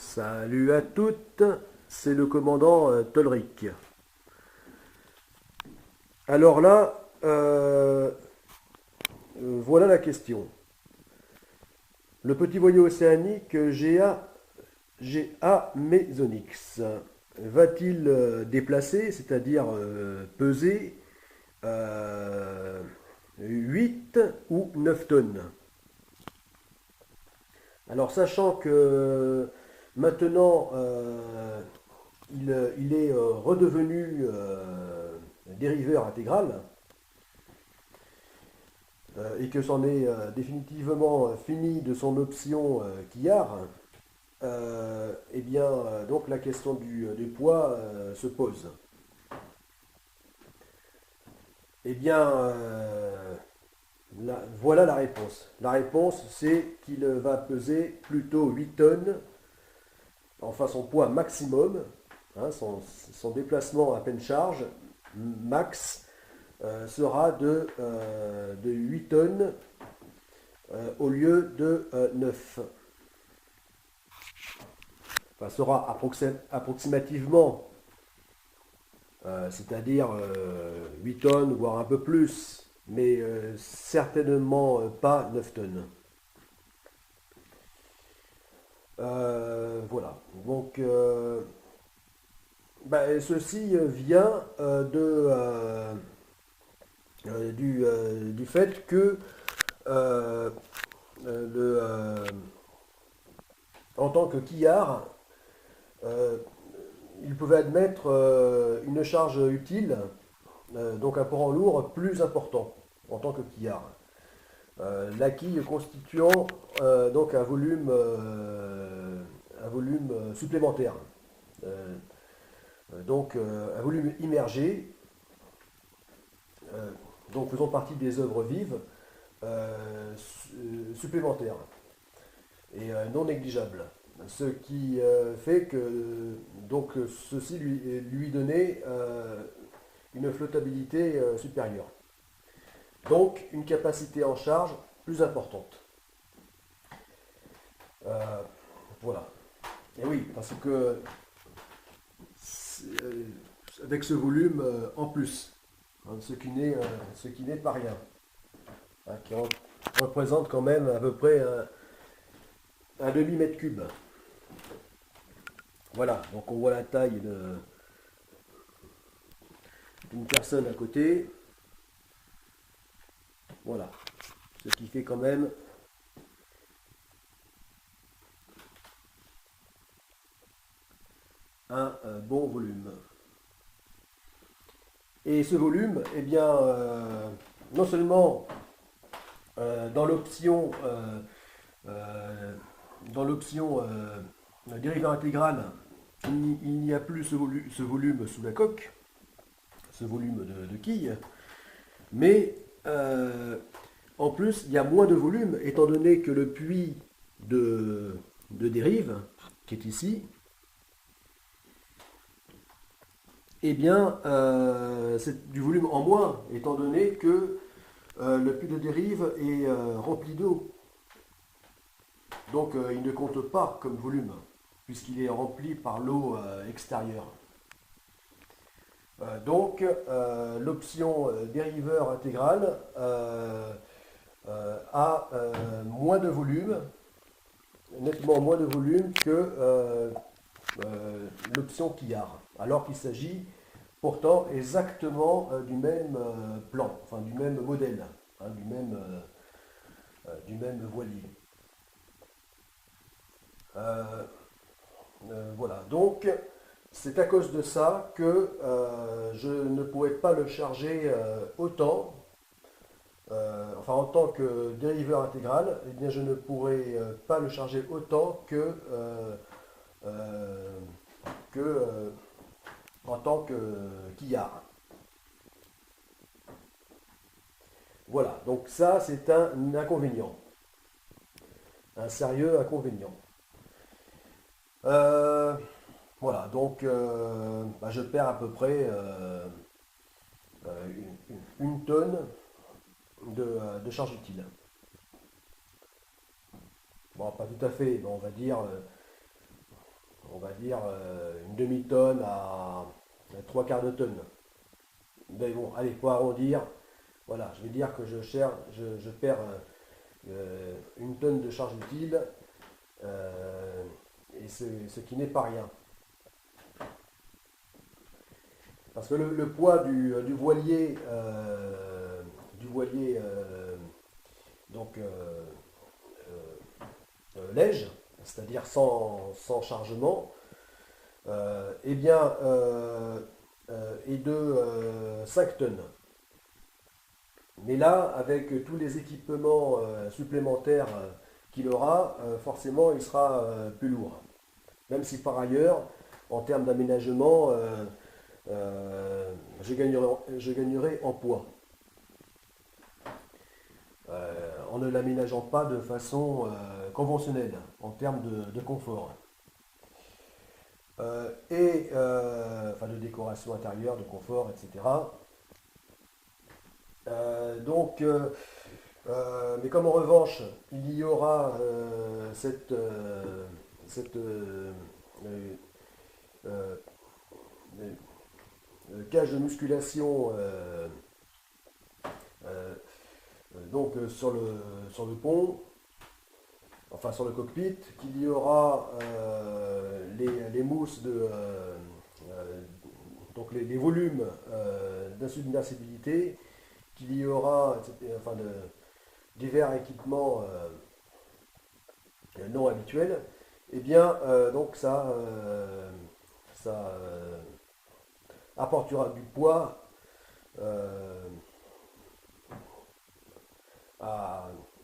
Salut à toutes, c'est le commandant Tolric. Alors là, voilà la question. Le petit voyou océanique GA Mesonix va-t-il déplacer, c'est-à-dire peser, euh, 8 ou 9 tonnes? Alors sachant que maintenant il est redevenu dériveur intégral et que c'en est définitivement fini de son option quillard, eh bien donc la question du poids se pose. Eh bien voilà la réponse. La réponse c'est qu'il va peser plutôt 8 tonnes, enfin son poids maximum, hein, son déplacement à pleine charge max sera de 8 tonnes au lieu de 9. Enfin, sera approximativement, c'est-à-dire 8 tonnes, voire un peu plus, mais certainement pas 9 tonnes. Voilà. Donc, ceci vient du fait que euh, en tant que quillard, euh, il pouvait admettre une charge utile, donc un poids en lourd plus important en tant que quillard. La quille constituant donc un volume supplémentaire. Euh, un volume immergé, donc faisant partie des œuvres vives supplémentaires et non négligeables. Ce qui fait que donc ceci lui donnait une flottabilité supérieure. Donc une capacité en charge plus importante. Euh, voilà. Et oui, parce que avec ce volume en plus, hein, ce qui n'est pas rien, hein, qui représente quand même à peu près un demi-mètre cube. Voilà, donc on voit la taille d'une personne à côté. Voilà, ce qui fait quand même un bon volume. Et ce volume, eh bien, non seulement dans l'option dans l'option dériveur intégral, il n'y a plus ce volume sous la coque, ce volume de quille, mais en plus il y a moins de volume étant donné que le puits de dérive qui est ici, eh bien c'est du volume en moins étant donné que le puits de dérive est rempli d'eau. Donc il ne compte pas comme volume, puisqu'il est rempli par l'eau extérieure. Donc l'option dériveur intégral a moins de volume, nettement moins de volume que l'option quillard, alors qu'il s'agit pourtant exactement du même plan, enfin du même modèle, hein, du même voilier. Euh, voilà, donc c'est à cause de ça que je ne pouvais pas le charger autant, enfin en tant que dériveur intégral, eh bien je ne pourrais pas le charger autant euh, que en tant que quillard. Voilà, donc ça c'est un inconvénient, un sérieux inconvénient. Euh, voilà, donc je perds à peu près une tonne de charge utile. Bon, pas tout à fait, mais on va dire on va dire, une demi-tonne à 3/4 de tonne. Mais bon, allez, pour arrondir, voilà, je vais dire que je perds une tonne de charge utile, et ce qui n'est pas rien. Parce que le poids du voilier, donc léger, c'est-à-dire sans chargement, eh bien, est de 5 tonnes. Mais là, avec tous les équipements supplémentaires qu'il aura, forcément, il sera plus lourd. Même si par ailleurs, en termes d'aménagement, je gagnerai en poids. En ne l'aménageant pas de façon conventionnelle, en termes de confort. Enfin de décoration intérieure, de confort, etc. Mais comme en revanche, il y aura cette euh, cage de musculation sur le pont, enfin sur le cockpit, qu'il y aura les mousses donc les volumes d'insubmersibilité, qu'il y aura enfin, divers équipements non habituels, et bien donc ça apportera du poids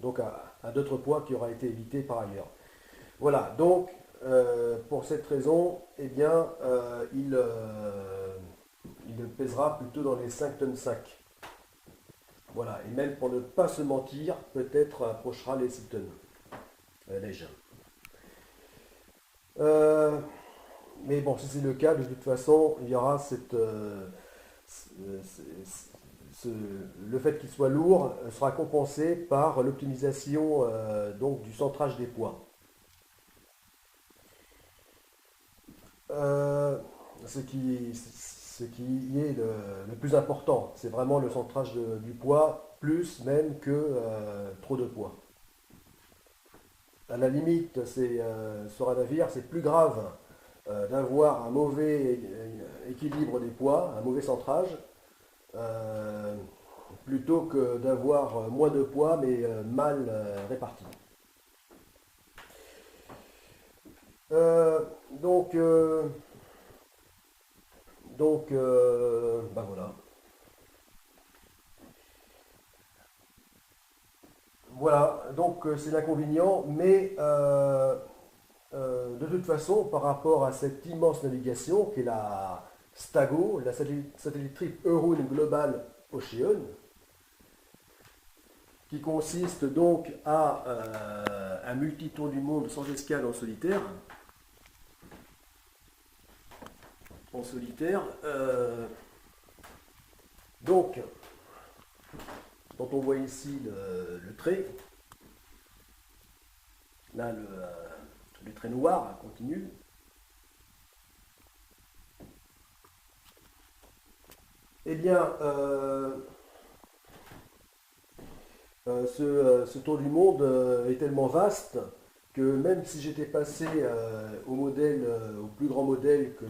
donc à d'autres poids qui aura été évité par ailleurs. Voilà, donc pour cette raison, eh bien, il pèsera plutôt dans les 5 tonnes 5. Voilà, et même pour ne pas se mentir, peut-être approchera les 6 tonnes légères. Mais bon, si c'est le cas, de toute façon, il y aura le fait qu'il soit lourd sera compensé par l'optimisation donc du centrage des poids. Ce qui est le plus important, c'est vraiment le centrage du poids, plus même que trop de poids. À la limite, sur un navire, c'est plus grave d'avoir un mauvais équilibre des poids, un mauvais centrage, plutôt que d'avoir moins de poids mais mal réparti. Euh, donc, euh, ben voilà. Voilà, donc c'est l'inconvénient, mais de toute façon, par rapport à cette immense navigation qu'est la STAGO, la satellite trip Euroon Global Ocean, qui consiste donc à un multitour du monde sans escale en solitaire. Donc, dont on voit ici le trait, là le trait noir continu. Eh bien, ce tour du monde est tellement vaste que même si j'étais passé au plus grand modèle que,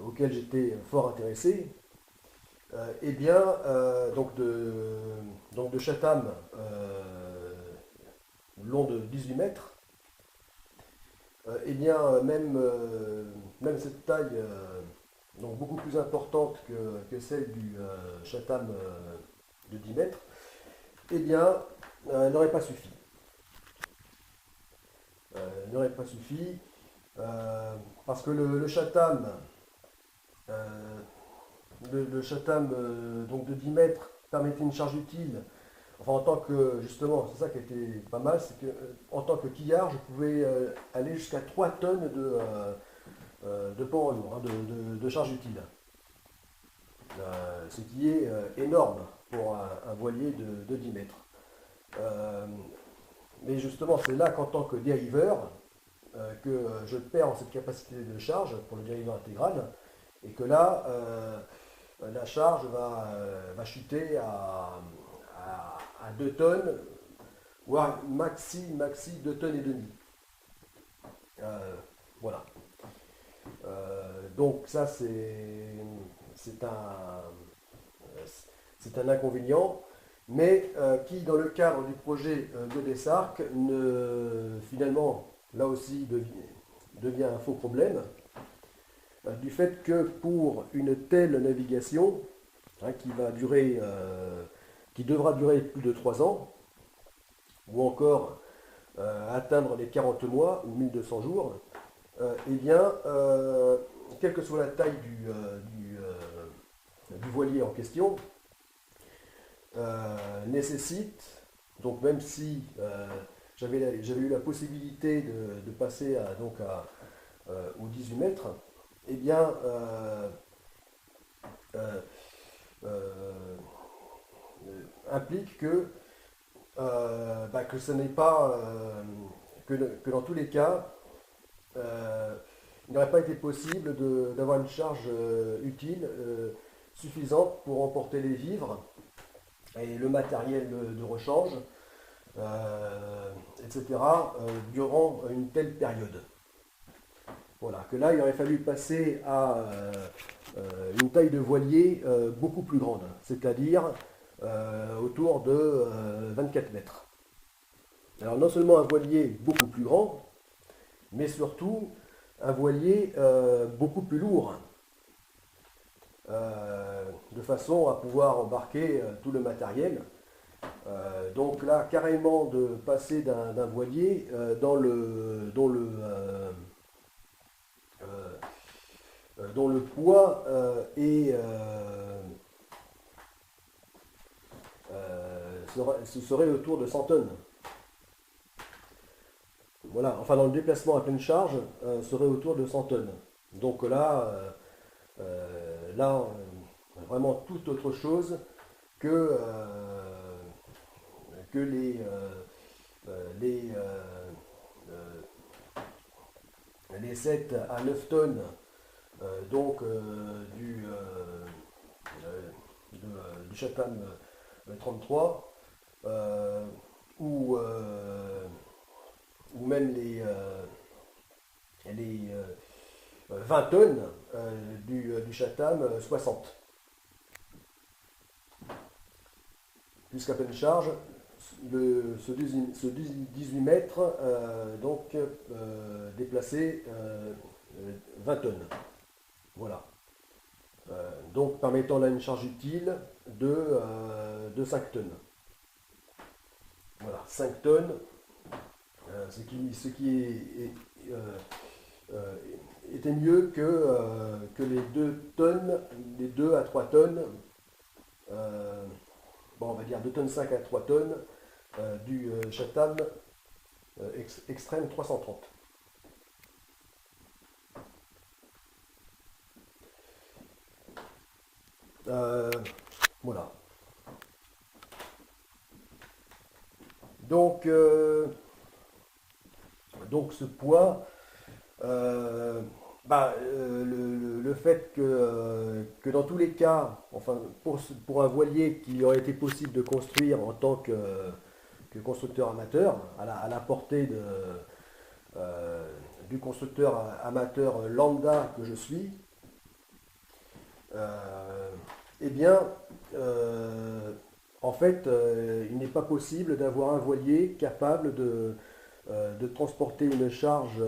auquel j'étais fort intéressé, eh bien, donc de Chatham, long de 18 mètres, eh bien, même cette taille, donc beaucoup plus importante que celle du Chatham de 10 mètres, eh bien, n'aurait pas suffi. N'aurait pas suffi parce que le Chatham, le Chatham donc de 10 mètres permettait une charge utile. Enfin, en tant que, justement, c'est ça qui était pas mal, c'est que en tant que quillard, je pouvais aller jusqu'à 3 tonnes de pont en lourd, hein, de charge utile. Ce qui est énorme pour un voilier de 10 mètres. Mais justement, c'est là qu'en tant que dériveur, que je perds en cette capacité de charge pour le dériveur intégral, et que là, la charge va chuter à 2 tonnes, voire maxi 2 tonnes et demie. Voilà. Donc ça, c'est un inconvénient, mais qui, dans le cadre du projet GoDesArc, finalement, là aussi, devient un faux problème, du fait que pour une telle navigation, hein, qui devra durer plus de 3 ans, ou encore atteindre les 40 mois ou 1200 jours, eh bien, quelle que soit la taille du voilier en question, nécessite, donc même si j'avais eu la possibilité de passer aux 18 mètres, eh bien, implique que ce n'est pas, que dans tous les cas, il n'aurait pas été possible d'avoir une charge utile suffisante pour emporter les vivres et le matériel de rechange, etc., durant une telle période. Voilà, que là, il aurait fallu passer à une taille de voilier beaucoup plus grande, c'est-à-dire autour de 24 mètres. Alors non seulement un voilier beaucoup plus grand, mais surtout un voilier beaucoup plus lourd, de façon à pouvoir embarquer tout le matériel. Donc là, carrément de passer d'un voilier dont le poids ce serait autour de 100 tonnes. Voilà, enfin dans le déplacement à pleine charge, serait autour de 100 tonnes. Donc là, vraiment tout autre chose que, que les 7 à 9 tonnes du Chatham 33, ou même les 20 tonnes du Chatham 60. Puisqu'à pleine charge, ce 18 mètres déplacé 20 tonnes. Voilà. Donc permettant là une charge utile de 5 tonnes. Voilà, 5 tonnes, ce qui était mieux que les 2 tonnes, les 2 à 3 tonnes, on va dire 2 tonnes 5 à 3 tonnes du Chatham Extreme 330. Voilà. Donc ce poids, le fait que dans tous les cas, enfin pour un voilier qu'il aurait été possible de construire en tant que constructeur amateur, à la portée du constructeur amateur lambda que je suis, eh bien, en fait, il n'est pas possible d'avoir un voilier capable de transporter une charge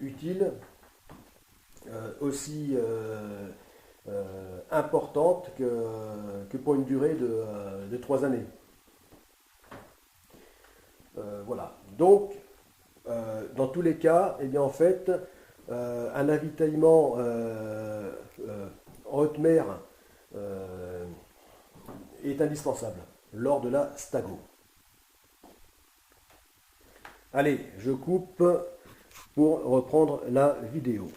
utile aussi importante que pour une durée de 3 années. Voilà. Donc, dans tous les cas, eh bien, en fait, un avitaillement en haute mer est indispensable lors de la stago. Allez, je coupe pour reprendre la vidéo.